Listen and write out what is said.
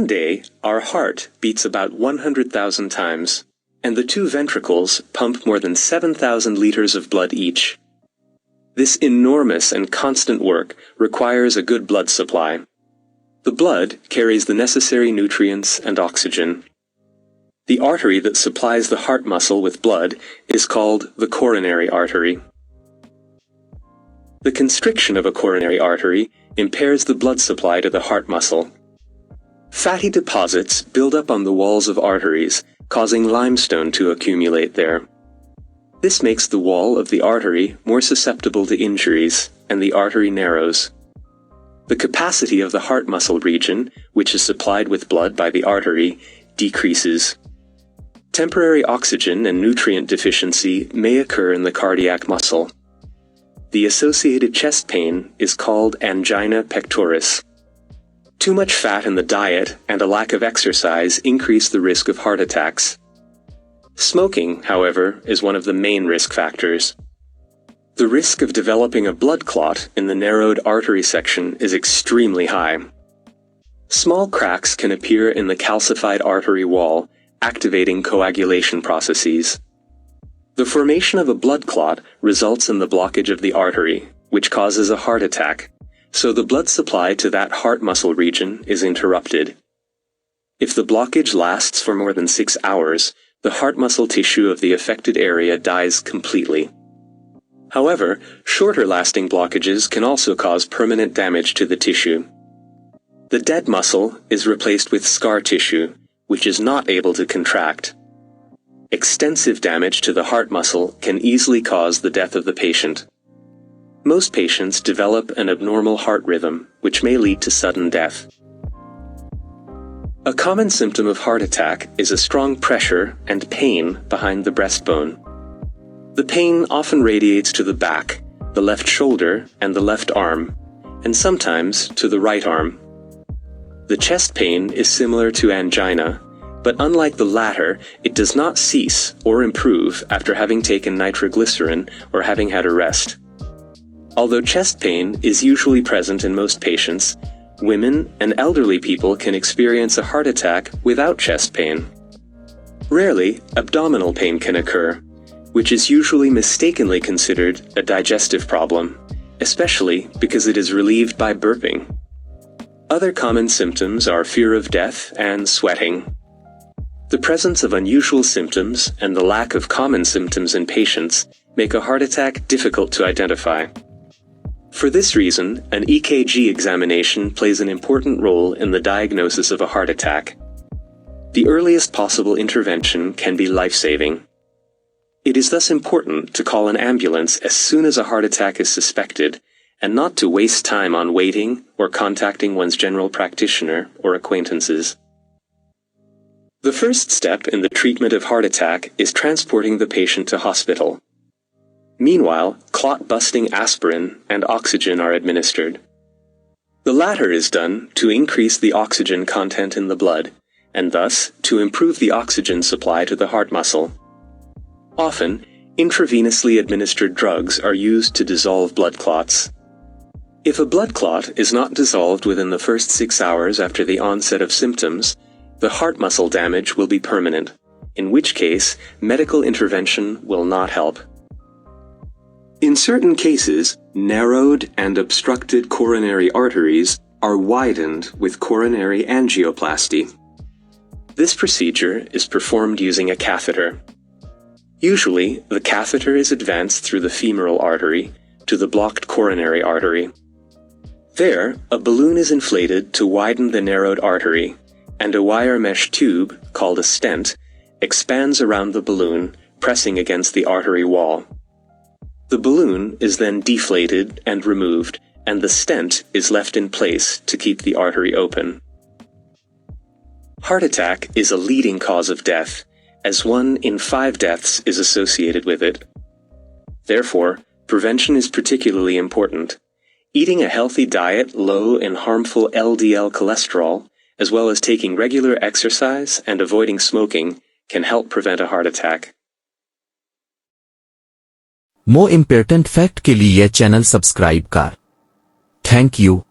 One day, our heart beats about 100,000 times, and the two ventricles pump more than 7,000 liters of blood each. This enormous and constant work requires a good blood supply. The blood carries the necessary nutrients and oxygen. The artery that supplies the heart muscle with blood is called the coronary artery. The constriction of a coronary artery impairs the blood supply to the heart muscle. Fatty deposits build up on the walls of arteries, causing limestone to accumulate there. This makes the wall of the artery more susceptible to injuries, and the artery narrows. The capacity of the heart muscle region, which is supplied with blood by the artery, decreases. Temporary oxygen and nutrient deficiency may occur in the cardiac muscle. The associated chest pain is called angina pectoris. Too much fat in the diet and a lack of exercise increase the risk of heart attacks. Smoking, however, is one of the main risk factors. The risk of developing a blood clot in the narrowed artery section is extremely high. Small cracks can appear in the calcified artery wall, activating coagulation processes. The formation of a blood clot results in the blockage of the artery, which causes a heart attack, so the blood supply to that heart muscle region is interrupted. If the blockage lasts for more than 6 hours, the heart muscle tissue of the affected area dies completely. However, shorter-lasting blockages can also cause permanent damage to the tissue. The dead muscle is replaced with scar tissue, which is not able to contract. Extensive damage to the heart muscle can easily cause the death of the patient. Most patients develop an abnormal heart rhythm, which may lead to sudden death. A common symptom of heart attack is a strong pressure and pain behind the breastbone. The pain often radiates to the back, the left shoulder, and the left arm, and sometimes to the right arm. The chest pain is similar to angina, but unlike the latter, it does not cease or improve after having taken nitroglycerin or having had a rest. Although chest pain is usually present in most patients, women and elderly people can experience a heart attack without chest pain. Rarely, abdominal pain can occur, which is usually mistakenly considered a digestive problem, especially because it is relieved by burping. Other common symptoms are fear of death and sweating. The presence of unusual symptoms and the lack of common symptoms in patients make a heart attack difficult to identify. For this reason, an EKG examination plays an important role in the diagnosis of a heart attack. The earliest possible intervention can be life-saving. It is thus important to call an ambulance as soon as a heart attack is suspected, and not to waste time on waiting or contacting one's general practitioner or acquaintances. The first step in the treatment of heart attack is transporting the patient to hospital. Meanwhile, clot-busting aspirin and oxygen are administered. The latter is done to increase the oxygen content in the blood, and thus to improve the oxygen supply to the heart muscle. Often, intravenously administered drugs are used to dissolve blood clots. If a blood clot is not dissolved within the first 6 hours after the onset of symptoms, the heart muscle damage will be permanent, in which case medical intervention will not help. In certain cases, narrowed and obstructed coronary arteries are widened with coronary angioplasty. This procedure is performed using a catheter. Usually, the catheter is advanced through the femoral artery to the blocked coronary artery. There, a balloon is inflated to widen the narrowed artery, and a wire mesh tube, called a stent, expands around the balloon, pressing against the artery wall. The balloon is then deflated and removed, and the stent is left in place to keep the artery open. Heart attack is a leading cause of death, as 1 in 5 deaths is associated with it. Therefore, prevention is particularly important. Eating a healthy diet low in harmful LDL cholesterol, as well as taking regular exercise and avoiding smoking, can help prevent a heart attack. More important fact के लिए यह channel subscribe कर। Thank you.